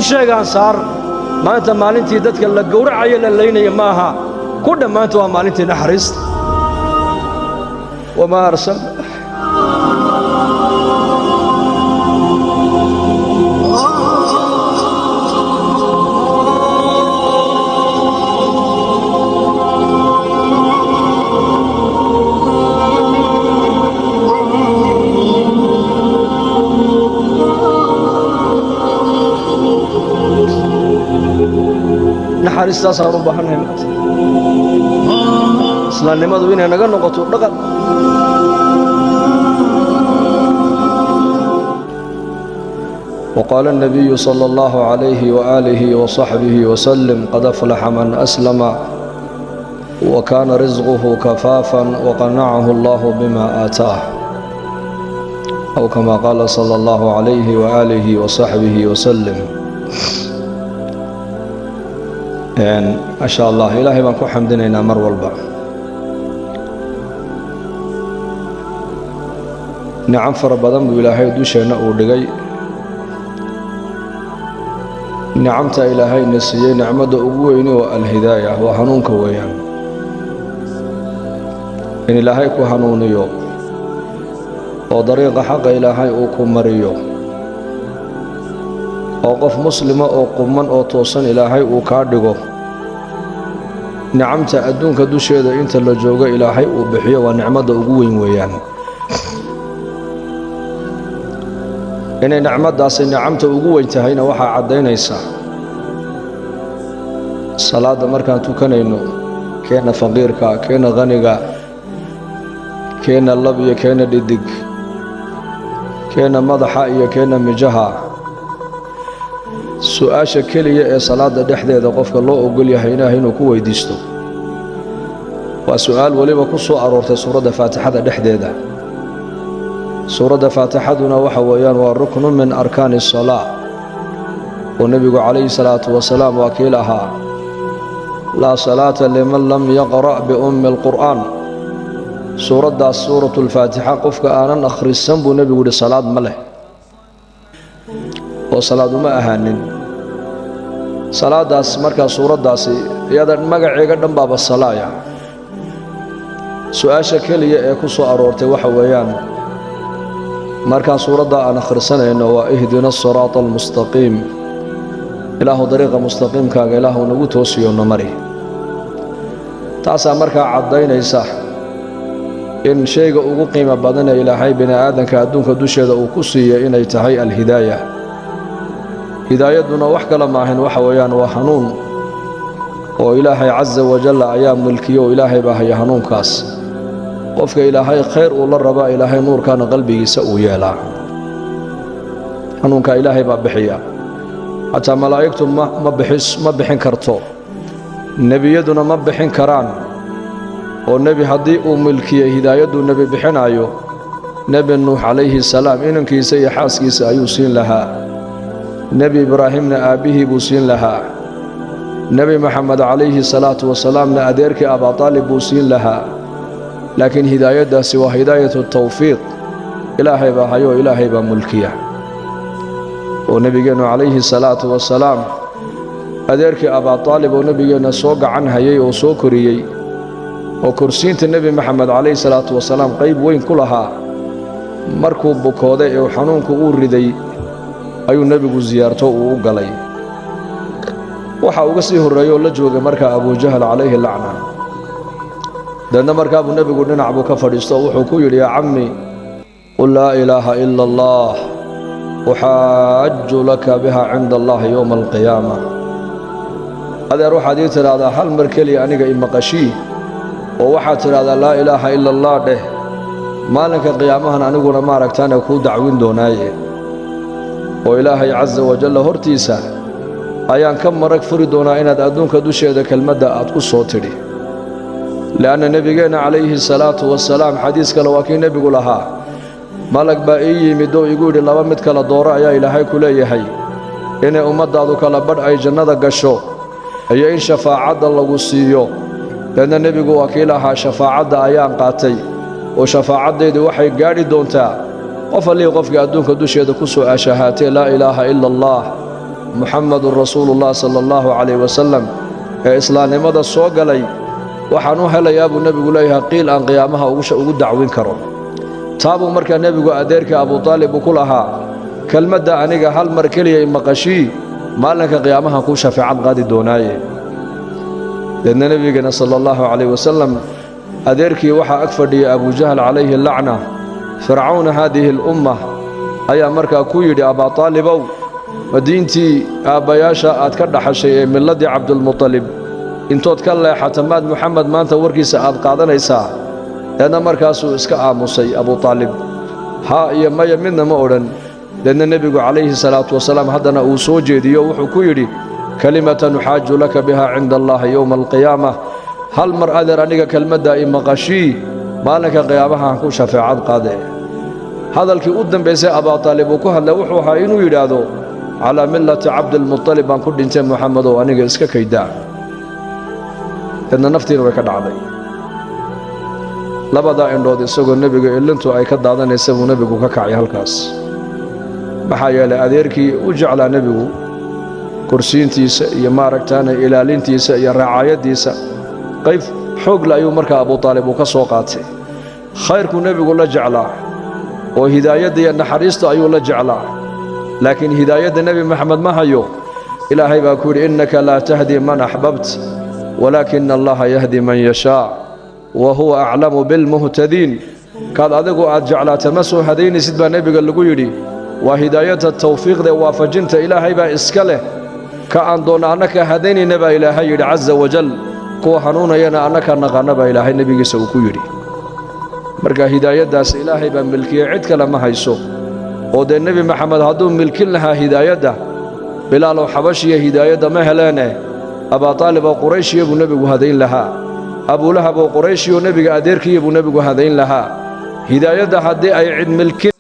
sheegaan saar maanta maalintii dadka la gowracayo la leynaya maaha ku dhammaantu waa maalintii naxariista wamaa arsalna naxariistaas aan u baahannahay maanta islaamnimadu inay naga noqoto dhaqan وقال النبي صلى الله عليه وآله وصحبه وسلم قد أفلح من أسلم وكان رزقه كفافا وقنعه الله بما آتاه أو كما قال صلى الله عليه وآله وصحبه وسلم ما شاء الله إلهي بانكو حمدنا مر والبا نعم فربضان بإلهي دوشينا أودغي نعمت إلهي نسيي نعمد أبوين والهداية وحنونك ويان إن إلهي كو حنونيو وطريق حق إلهي أوكو مريو وقف مسلمة أو قمان أو توصن إلهي وكاردغو نعمت أدونك دوشيدا إنت اللجوغة إلهي وبحية ونعمد أقوين ويان إن نعمد داسي نعمت أقوين تهينا وحا عدين إيسا صلاة مركان توكنينو كينا فقيركا كينا غنيغا كينا اللبية كينا ديدق كينا مضحائية كينا مجها su-aasha keliya ee salaada dhexdeeda qofka loo ogol yahay ilaahay inuu ku weydiisto waa su'aal waliba ku soo aroortay suurada Faatixada dhexdeeda suurada Faatixaduna waxa weeyaan waa rukn min arkaan as-salaa oo nabigu calayhi salaatu wasalaam wakiilaha la salaata liman lam yaqra bi ummi al-qur'aan suurada suuratul Faatixa qofka aanan akhrisan buu nabigu yiri salaad ma leh oo salaad uma ahaanin salaadaas marka suuradaasi iyada magaceega dhanbaaba salaaya su'aasha kaliya ee ku soo aroortay waxa weeyaan marka suurada aan akhrisanayno waa ihdina as-siraatal mustaqiim ilaahu dariiqa mustaqiimkaaga ilaahu nagu toosiyo namari taasa marka cadaynaysa in shayga ugu qiimo badan ee ilaahay bini aadanka adduunka dusheeda uu ku siiyay inay tahay al-hidaayah hidaayaduna wax kala maahan waxa weeyaan waa hanuun oo ilaahay azza wa jalla ayaa mulkiyo ilaahay baa haya hanuunkaas qofka ilaahay khayr uu la raba ilaahay nuurkana qalbigiisa uu yeelaa hanuunka ilaahay baa bixiya hatta malaa'iktu ma bixin karto nabiyaduna ma bixin karaan oo nabi hadii uu mulkiyo hidaayadu nabi bixinayo nabi nuux alayhi salaam inankiisa iyo xaaskiisa ayuu siin lahaa نبي إبراهيم أبيه بوسين لها نبي محمد عليه الصلاة والسلام أديرك أبا طالب بوسين لها لكن هداية سوى هداية التوفيق إلهي بهايو إلهي بملكية ونبينا عليه الصلاة والسلام أديرك أبا طالب ونبينا سوق عنها يي وسوكري وكرسين النبي محمد عليه الصلاة والسلام قيب وين كلها مركوب بكودة وحنونك أوردي ayuu nabigu ziyaarto uu galay waxa uga sii horeeyo la jooga marka Abu Jahl alayhi la'na dadna marka Abu nabigu dhinac buu ka fadhiisto wuxuu ku yiri ya ammi qul la ilaha illa Allah uhajju laka biha 'inda Allah yawm al-qiyamah hada ruux hadii tiraada hal mar kaliya aniga imaqashi oo waxa tiraada la ilaha illa Allah dheh maalinka qiyaamahan aniguna ma aragtaan ku dacwin doonaaye oo ilaahay azza wa jalla hortiisa ayaan ka marag furi doonaa inaad adduunka dusheeda kelmadda aad ku soo tidhi laana nabigeena calayhi salaatu wasalaam xadiis kale waa kii nabigu lahaa malag baa ii yimid oo igu yidhi laba mid kala dooro ayaa ilaahay ku leeyahay inay ummadaadu kala badh ay jannada gasho iyo in shafaacadda lagu siiyo laana nabigu waa kii lahaa shafaacadda ayaan qaatay oo shafaacaddeedu waxay gaadhi doontaa qof allii qofkii adduunka dusheeda ku soo aashahaatee laa ilaaha ila allah محمد رسول الله صلى الله عليه وسلم إسلام مدى الصوغ لي وحنو هلا يا أبو النبي قليها قيل أن قيامها وقود دعوين كرم تابو مركا النبي أديرك أبو طالب كلها كلمة أنيق هل مركلي مقشي ما لك قيامها كو شفاعة غادي دوناي لأن النبي صلى الله عليه وسلم أديرك وحا أكفر أبو جهل عليه اللعنة فرعون هذه الأمة أي مركا كويد أبا طالب ودينتي أباياشا أتكرد حشي من لدي عبد المطلب انتو تكلا حتماد محمد ما انت وركي سعاد قادنا يسا لأن مركاسو اسكا آموسي أبو طالب ها يما يمنا مؤلاً لأن النبي عليه الصلاة والسلام هدنا أوسوجي ديو وحكويري كلمة نحاج لك بها عند الله يوم القيامة هل مرأة رانيك كلمة دائما غشي ما لك قيامها كو شفاعات قادة هذا الكي قدام بيسي أبا طالب وكوها لوحوها إنو يرادو على ملة عبد المطلب عن كل انتين محمد وانيك اسكا كيدا إن نفتي وكاد عضي لبدا إنو دي سوغو النبي إلا انتو أي كد عضان يسمو نبي كاكعي هالكاس maxaa adeerkii u jeclaa nabigu kursiintiisa iyo maaragtaana ilaalintiisa iyo raacayadiisa qayb xoog la ayuu markaa Abu Talib ka soo qaatay khayrku nabigu la jeclaa oo hidaayada iyo naxariista ayuu la jeclaa laakiin hidaayada nabi Muhammad ma hayo ilaahay baa ku yiri innaka la tahdi man ahbabt walakin Allah yahdi man yasha wa huwa a'lamu bil muhtadin kaad adigu aad jeclaata ma soo hadaynisid baa nabiga lagu yiri وهداية التوفيق ده وافجنت إلهي با إسكاله كأن دون أنك هديني نبا إلهي عز وجل كو حنون ينا أنك نغنبا إلهي نبي سوكو يري مركا هداية داس إلهي با ملكي عدك لما هيسو ودى النبي محمد هدو ملكي لها هداية ده بلال وحبشي هداية ده مهلانه أبا طالب وقريش يبو نبي هدين لها أبو لهب وقريش ونبي أديرك يبو نبي هدين لها هداية ده هدي أي عد ملكي